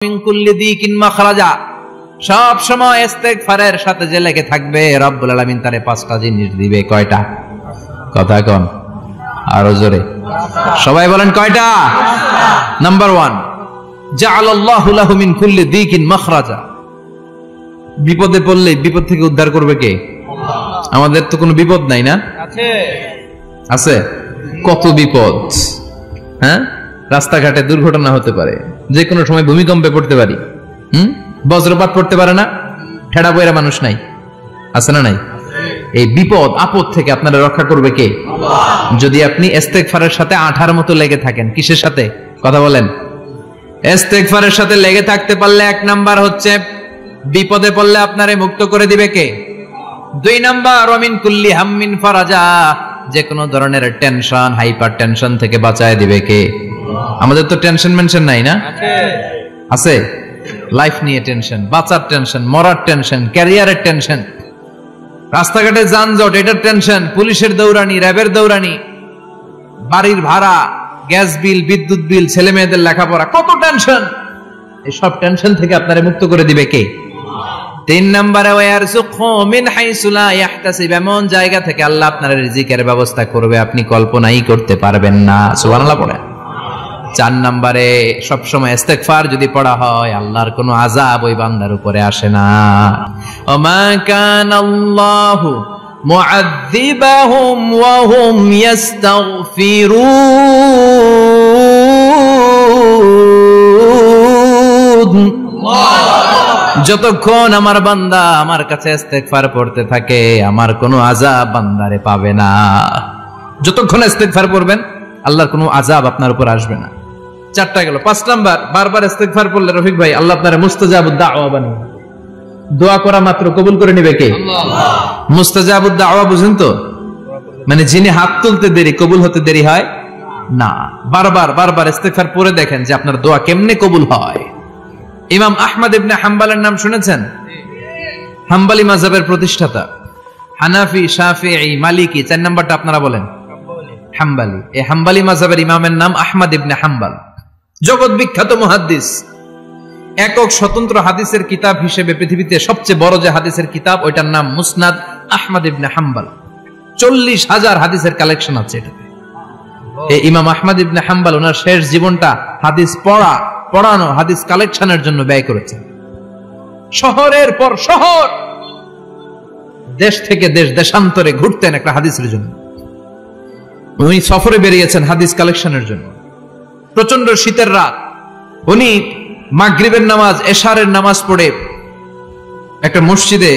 মিন কুল্লি দিকিন মাখরাজা, সব সময় ইস্তেগফারের সাথে যে লেগে থাকবে রব্বুল আলামিন তারে পাঁচটা জিনিস দিবে। কয়টা? কথা কোন আরো জোরে, সবাই বলেন কয়টা? নাম্বার 1, জাআলাল্লাহু লাহু মিন কুল্লি দিকিন মাখরাজা। বিপদে পড়লে বিপদ থেকে উদ্ধার করবে কে? আমাদের তো কোনো বিপদ নাই না? আছে। কত বিপদ, হ্যাঁ? রাস্তাঘাটে দুর্ঘটনা হতে পারে, যে কোনো সময় ভূমিকম্পে পড়তে পারি, বজ্রপাত পড়তে পারে না, ঠেড়া বইরা মানুষ নাই, আছে না নাই? এই বিপদ আপদ থেকে আপনারা রক্ষা করবে কে? যদি আপনি ইস্তেগফারের সাথে আঠার মতো লেগে থাকেন। কিসের সাথে? কথা বলেন। ইস্তেগফারের সাথে লেগে থাকতে পারলে 1 নাম্বার হচ্ছে বিপদে পড়লে আপনারে মুক্ত করে দিবে কে? 2 নাম্বার ওয়ামিন কুল্লি হাম্মিন ফারাজা, যে কোনো ধরনের টেনশন, হাইপার টেনশন থেকে বাঁচায় দিবে কে? আমাদের তো টেনশন মেনশন নাই না? আছে। লাইফ নিয়ে টেনশন, বাঁচার টেনশন, মরার টেনশন, ক্যারিয়ারের টেনশন, রাস্তাঘাটে যানজট এটার টেনশন, পুলিশের দৌড়ানি, র্যাবের দৌড়ানি, বাড়ির ভাড়া, গ্যাস বিল, বিদ্যুৎ বিল, ছেলে মেয়েদের লেখাপড়া, কত টেনশন। এই সব টেনশন থেকে আপনারে মুক্ত করে দিবে কে? 3 নম্বরে ওয়ারযুকহু মিন হাইসু লা ইয়াহতাসিব, এমন জায়গা থেকে আল্লাহ আপনার রিজিকের ব্যবস্থা করবে আপনি কল্পনাই করতে পারবেন না। সুবহানাল্লাহ পড়ে। 4 নম্বরে সবসময় ইস্তেগফার যদি পড়া হয় আল্লাহর কোনো আযাব ওই বান্দার উপরে আসে না। ওমা কানাল্লাহু মুআযযিবাহুম ওয়া হুম ইস্তাগফিরুন। যতক্ষণ আমার বান্দা আমার কাছে ইস্তেগফার পড়তে থাকে আমার কোনো আযাব বান্দারে পাবে না। যতক্ষণ ইস্তেগফার পড়বেন আল্লাহর কোনো আযাব আপনার উপর আসবে না। 4টা গেল। 5 নাম্বার, বারবার ইস্তেগফার পড়লে রফিক ভাই আল্লাহ আপনারে মুস্তাজাবুদ দাওয়া বানিয়ে, দোয়া করা মাত্র কবুল করে নেবে কে? আল্লাহ। মুস্তাজাবুদ দাওয়া বুঝেন তো? মানে যিনি হাত তুলতে দেরি কবুল হতে দেরি হয় না। বারবার ইস্তেগফার পড়ে দেখেন যে আপনার দোয়া কেমনে কবুল হয়। ইমাম আহমদ ইবনে হাম্বলের নাম শুনেছেন? হাম্বলি মাযহাবের প্রতিষ্ঠাতা। হানাফি, শাফিঈ, মালিকি, 4 নাম্বারটা আপনারা বলেন হাম্বলি। এই হাম্বলি মাযহাবের ইমামের নাম আহমদ ইবনে হাম্বল। জগৎ বিখ্যাত মুহাদ্দিস। একক স্বতন্ত্র হাদিসের কিতাব হিসেবে পৃথিবীতে সবচেয়ে বড় যে হাদিসের কিতাব ওইটার নাম মুসনাদ আহমদ ইবনে হাম্বল। 40,000 হাদিসের কালেকশন আছে এটাতে। এই ইমাম আহমদ ইবনে হাম্বল ওনার শেষ জীবনটা হাদিস পড়ানো, হাদিস কালেকশনের জন্য ব্যয় করেছেন। শহরের পর শহর, দেশ থেকে দেশ, দেশান্তরে ঘুরতেন একটা হাদিসের জন্য। উনি সফরে বেরিয়েছেন হাদিস কালেকশনের জন্য। প্রচন্ড শীতের রাত, উনি মাগরিবের নামাজ, এশারের নামাজ পড়ে একটা মসজিদে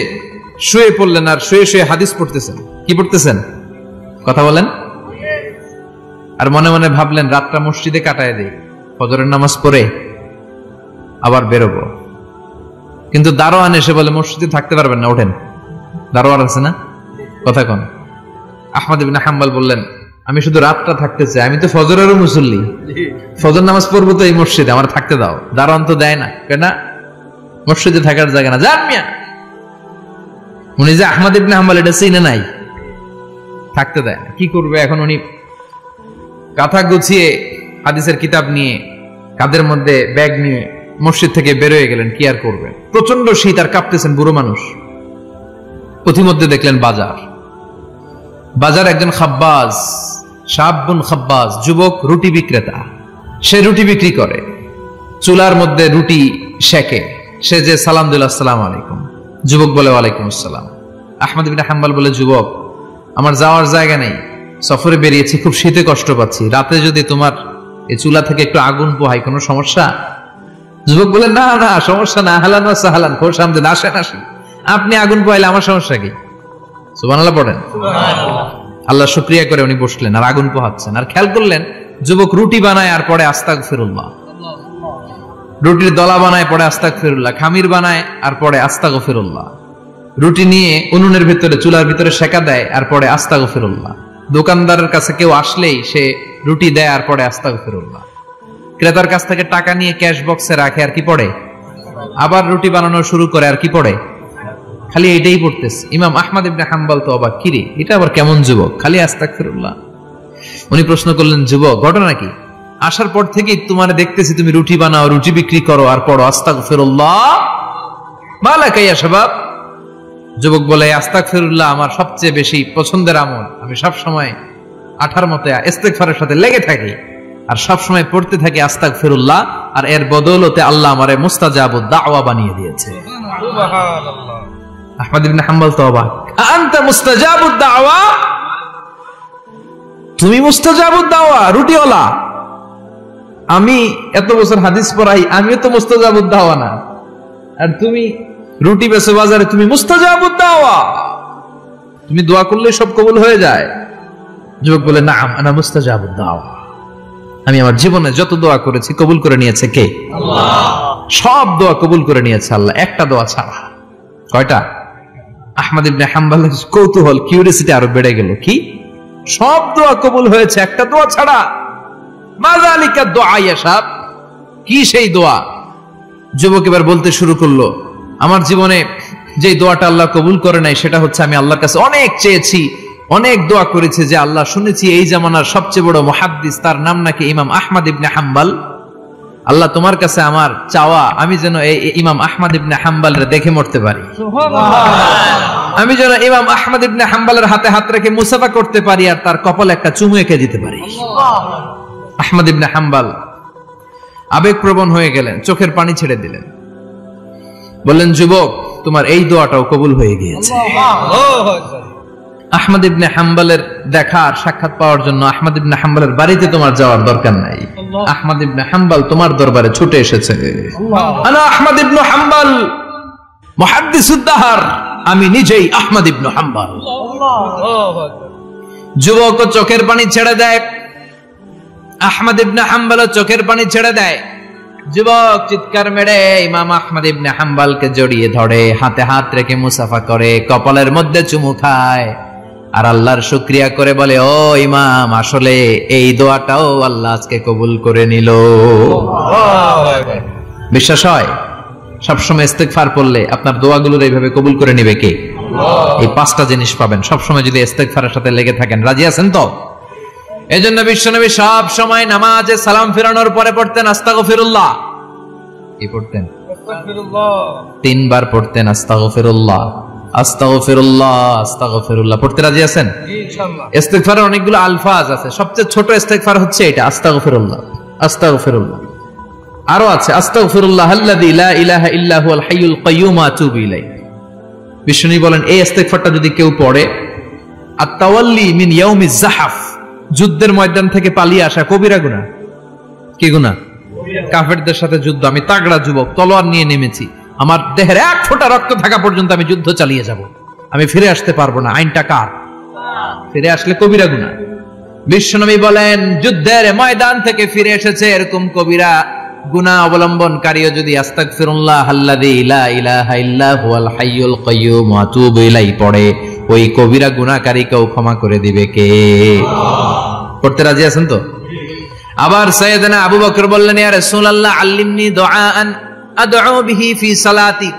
শুয়ে পড়লেন আর শুয়ে শুয়ে হাদিস পড়তেছেন। কি পড়তেছেন? কথা বলেন। আর মনে মনে ভাবলেন রাতটা মসজিদে কাটায় দেই, ফজরের নামাজ পড়ে আবার বেরোবো। কিন্তু দারোয়ান এসে বলে মসজিদে থাকতে পারবেন না, ওঠেন। দারোয়ান আছে না? কথা কোন? আহমদ ইবনে হাম্বল বললেন আমি শুধু রাতটা থাকতে চাই, আমি তো ফজরেরও মুসল্লি, ফজর নামাজ পড়বো তো এই মসজিদে, আমার থাকতে দাও। দারোয়ান তো দেয় না, কেন? মসজিদে থাকার জায়গা না, যান মিয়া। উনি যে আহমদ ইবনে হাম্বল এটা চিনে নাই, থাকতে দেয় না। কি করবে এখন? উনি কাঁথা গুছিয়ে হাদিসের কিতাব নিয়ে কাঁধের মধ্যে ব্যাগ নিয়ে মসজিদ থেকে বেরোয় গেলেন। কি আর করবেন? প্রচন্ড শীত আর কাঁপতেছেন, বুড়ো মানুষ। পথিমধ্যে দেখলেন বাজার একজন খাব্বাজ, শাবুন খাব্বাজ, যুবক রুটি বিক্রেতা। সে রুটি বিক্রি করে, চুলার মধ্যে রুটি সেকে। সে যে সালাম দিল আসসালামু আলাইকুম, যুবক বলে ওয়ালাইকুম আসসালাম। আহমদ ইবনে হাম্বল বলে যুবক আমার যাওয়ার জায়গা নেই, সফরে বেরিয়েছি, খুব শীতে কষ্ট পাচ্ছি, রাতে যদি তোমার এই চুলা থেকে একটু আগুন পোহাই কোনো সমস্যা? যুবক বলে না না সমস্যা না, আহলান ওয়া সাহলান, খোশ আমদেদ, আসেন আসেন, আপনি আগুন পোহাইলে আমার সমস্যা কি? সুবহানাল্লাহ পড়েন। আল্লাহ শুকরিয়া করে উনি বসলেন আর আগুন পোহাচ্ছেন। আর খেয়াল করলেন যুবক রুটি বানায় আর পরে আস্তাগফিরুল্লাহ, রুটির দলা বানায় পরে আস্তাগফিরুল্লাহ, খামির বানায় আর পরে আস্তাগফিরুল্লাহ, রুটি নিয়ে উনুনের ভিতরে চুলার ভিতরে সেকা দেয় আর পরে আস্তাগফিরুল্লাহ, দোকানদারের কাছে কেউ আসলেই সে রুটি দেয় আর পরে আস্তাগফিরুল্লাহ, ক্রেতার কাছ থেকে টাকা নিয়ে ক্যাশ বক্সে রাখে আর কি পড়ে, আবার রুটি বানানো শুরু করে আর কি পড়ে, খালি এটাই পড়তেছে। ইমাম আহমদ ইবনে হাম্বল তো অবাক, কিরে এটা আবার কেমন যুবক, খালি আস্তাগফিরুল্লাহ। উনি প্রশ্ন করলেন যুবক ঘটনা কি? আসার পর থেকেই তোমার দেখতেছি তুমি রুটি বানাও, রুটি বিক্রি করো আর পড়ো আস্তাগফিরুল্লাহ মা লাকা ইয়া শাবাব। যুবক বলে আস্তাগফিরুল্লাহ আমার সবচেয়ে বেশি পছন্দের আমল, আমি সব সময় আঠার মতো ইস্তেগফারের সাথে লেগে থাকি আর সব সময় পড়তে থাকি আস্তাগফিরুল্লাহ, আর এর বদৌলতে আল্লাহ আমারে মুস্তাজাবুদ দাওয়া বানিয়ে দিয়েছে। সুবহানাল্লাহ। আহমদ ইবনে হাম্বল তো অবাক, আনতা মুস্তাজাবুদ দাওয়া, তুমি মুস্তাজাবুদ দাওয়া রুটিওয়ালা। আমি এত বছর হাদিস পড়াই, আমিও তো মুস্তাজাবুদ দাওয়া না, আর তুমি রুটি বেচো বাজারে, তুমি মুস্তাজাবুদ দাওয়া, তুমি দোয়া করলে সব কবুল হয়ে যায়। যুবক বলে নাম আনা মুস্তাজাবুদ দাওয়া, আমি আমার জীবনে যত দোয়া করেছি কবুল করে নিয়েছে কে? আল্লাহ। সব দোয়া কবুল করে নিয়েছে আল্লাহ, একটা দোয়া ছাড়া। কয়টা? আহমদ ইবনে হাম্বলের কৌতূহল, কিউরিওসিটি আরো বেড়ে গেল, কি সব দোয়া কবুল হয়েছে একটা দোয়া ছাড়া? মা যালিকা দুআ ইয়া শাব, কি সেই দোয়া? যুবক এবার বলতে শুরু করলো, আমার জীবনে যে দোয়াটা আল্লাহ কবুল করে নাই সেটা হচ্ছে আমি আল্লাহর কাছে অনেক চেয়েছি, অনেক দোয়া করেছি যে আল্লাহ, শুনেছি এই জামানার সবচেয়ে বড় মুহাদ্দিস, তার নাম নাকি ইমাম আহমদ ইবনে হাম্বল। আল্লাহ তোমার কাছে আমার চাওয়া, আমি যেন এই ইমাম আহমদ ইবনে হাম্বলের দেখে মরতে পারি, আমি যেন ইমাম আহমদ ইবনে হাম্বলের হাতে হাত রেখে মুসাফা করতে পারি আর তার কপালে একটা চুমু এঁকে দিতে পারি। আহমদ ইবনে হাম্বল আবেগপ্রবণ হয়ে গেলেন, চোখের পানি ছেড়ে দিলেন, বললেন যুবক তোমার এই দোয়াটাও কবুল হয়ে গিয়েছে। আহমদ ইবনে হাম্বলের দেখা আর সাক্ষাৎ পাওয়ার জন্য আহমদ ইবনে হাম্বলের বাড়িতে তোমার যাওয়ার দরকার নাই, আহমদ ইবনে হাম্বল তোমার দরবারে ছুটে এসেছে। আনা আহমদ ইবনে হাম্বল মুহাদ্দিসুদ দাহর, আমি নিজেই আহমদ ইবনে হাম্বল। যুবক চোখের পানি ছেড়ে দেয়, আহমদ ইবনে হাম্বল চোখের পানি ছেড়ে দেয়। যুবক চিৎকার মেরে ইমাম আহমদ ইবনে হাম্বলকে জড়িয়ে ধরে, হাতে হাত রেখে মুসাফা করে, কপালের মধ্যে চুমু খায় আর আল্লাহর শুকরিয়া করে বলে, ও ইমাম, আসলে এই দোয়াটাও আল্লাহ আজকে কবুল করে নিল। বিশ্বাস হয়? সবসময় ইস্তেগফার পড়লে আপনার দোয়াগুলোর এইভাবে কবুল করে নিবে কে? এই পাঁচটা জিনিস পাবেন সবসময় যদি ইস্তেগফারের সাথে লেগে থাকেন। রাজি আছেন তো? এজন্য বিশ্বনবী সব সময় নামাজে সালাম ফেরানোর পরে পড়তেন আস্তাগফিরুল্লাহ। কি পড়তেন? আস্তাগফিরুল্লাহ। 3 বার পড়তেন আস্তাগফিরুল্লাহ, আস্তাগফিরুল্লাহ, আস্তাগফিরুল্লাহ। পড়তে রাজি আছেন? জি ইনশাআল্লাহ। ইস্তেগফারের অনেকগুলো আলফাজ আছে, সবচেয়ে ছোট ইস্তেগফার হচ্ছে এটা, আস্তাগফিরুল্লাহ, আস্তাগফিরুল্লাহ। আরো আছে আস্তাগফিরুল্লাহ আল্লাযী লা ইলাহা ইল্লা হুয়াল হাইয়ুল কাইয়্যুম ওয়া আতুবু ইলাইহি। বিশ্বনবী বলেন এই ইস্তেগফারটা যদি কেউ পড়ে, আত-তাওয়াল্লি মিন ইয়াউমিজ যাহাফ, যুদ্ধের ময়দান থেকে পালিয়ে আসা কবিরা গুনাহ। কি গুনাহ? কাফেরদের সাথে যুদ্ধ, আমি তাগড়া যুবক, তলোয়ার নিয়ে নেমেছি, আমার দেহের এক ফোঁটা রক্ত থাকা পর্যন্ত আমি যুদ্ধ চালিয়ে যাব, আমি ফিরে আসতে পারবো না, আইনটা কার? ফিরে আসলে কবিরা গুনাহ। বিশ্বনবী বলেন যুদ্ধের ময়দান থেকে ফিরে এসেছে এরকম কবিরা গুনাহ অবলম্বনকারীও যদি আস্তাগফিরুল্লাহ আল্লাযী লা ইলাহা ইল্লা হুয়াল হাইয়ুল কাইয়্যুম ওয়া আতুবু ইলাইহি পড়ে, ওই কবিরা গুনাহকারীকেও ক্ষমা করে দিবে কে? পড়তে রাজি আছেন তো? আবার সাইয়েদনা আবু বকর বললেন, ইয়া রাসূলুল্লাহ আল্লিমনি দুআআন আদউ বিহি ফি সালাতি,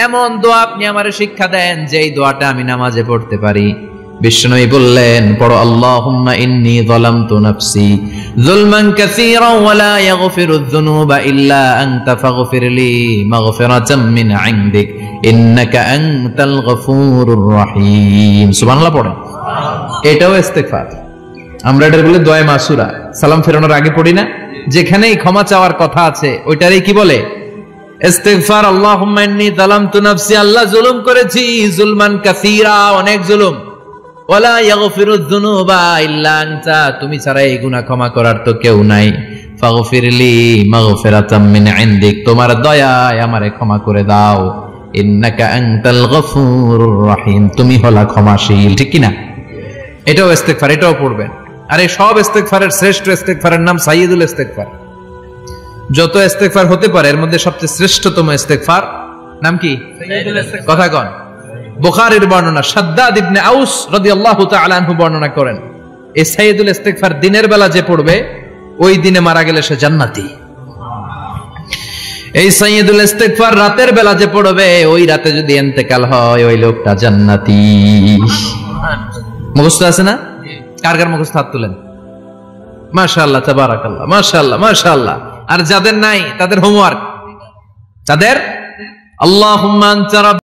এমন দোয়া আপনি আমারে শিক্ষা দেন যে এই দোয়াটা আমি নামাজে পড়তে পারি। বিশ্বনবী বললেন পড়ো, আল্লাহুম্মা ইন্নী যালামতু নাফসি যুলমান কাসীরান ওয়া লা ইয়াগফিরুয যুনুবা ইল্লা আনতা ফাগফিরলি মাগফিরাতাম মিন ইনদিক ইন্নাকা আনতাল গফুরুর রহিম। সুবহানাল্লাহ পড়েন। এটাও ইস্তেগফার। আমরা এটার বলে দোয়া মাসুরা, সালাম ফেরানোর আগে পড়ি না? যেখানেই ক্ষমা চাওয়ার কথা আছে ওইটারই কি বলে? ইস্তেগফার। আল্লাহুম্মা ইন্নী যালামতু নাফসি, আল্লাহ জুলুম করেছি, যুলমান কাসীরা, অনেক জুলুম, ওয়ালা ইয়াগফিরুয যুনুবা ইল্লা আনতা, তুমি ছাড়া এই গুনাহ ক্ষমা করার তো কেউ নাই, ফাগফিরলি মাগফিরাতাম মিন ইনদিক, তোমার দয়ায় আমারে ক্ষমা করে দাও, ইন্নাকা আনতাল গফুরুর রহিম, তুমি হলা ক্ষমাশীল। ঠিক কি না? এটাও ইস্তেগফার, এটাও পড়বেন। আর এই সব ইস্তেগফারের শ্রেষ্ঠ ইস্তেগফারের নাম সাইয়্যিদুল ইস্তেগফার। যত ইস্তেগফার হতে পারে এর মধ্যে সবচেয়ে শ্রেষ্ঠতম ইস্তেগফার নাম কি? সাইয়্যিদুল ইস্তেগফার। কথা কন। বুখারীর বর্ণনা, শাদ্দাদ ইবনে আউস রাদিয়াল্লাহু তাআলা আনহু বর্ণনা করেন, এই সাইয়্যিদুল ইস্তেগফার দিনের বেলা যে পড়বে ওই দিনে মারা গেলে সে জান্নাতি। এই সাইয়্যিদুল ইস্তেগফার রাতের বেলা যে পড়বে ওই রাতে যদি ইন্তেকাল হয় ওই লোকটা জান্নাতি। মুখস্থ আছে না? কার কার মুখস্থ? হাত তুলেন। মাশাআল্লাহ, তাবারাকাল্লাহ, মাশাআল্লাহ, মাশাআল্লাহ। আর যাদের নাই তাদের হোমওয়ার্ক, যাদের আল্লাহুম্মা আনতা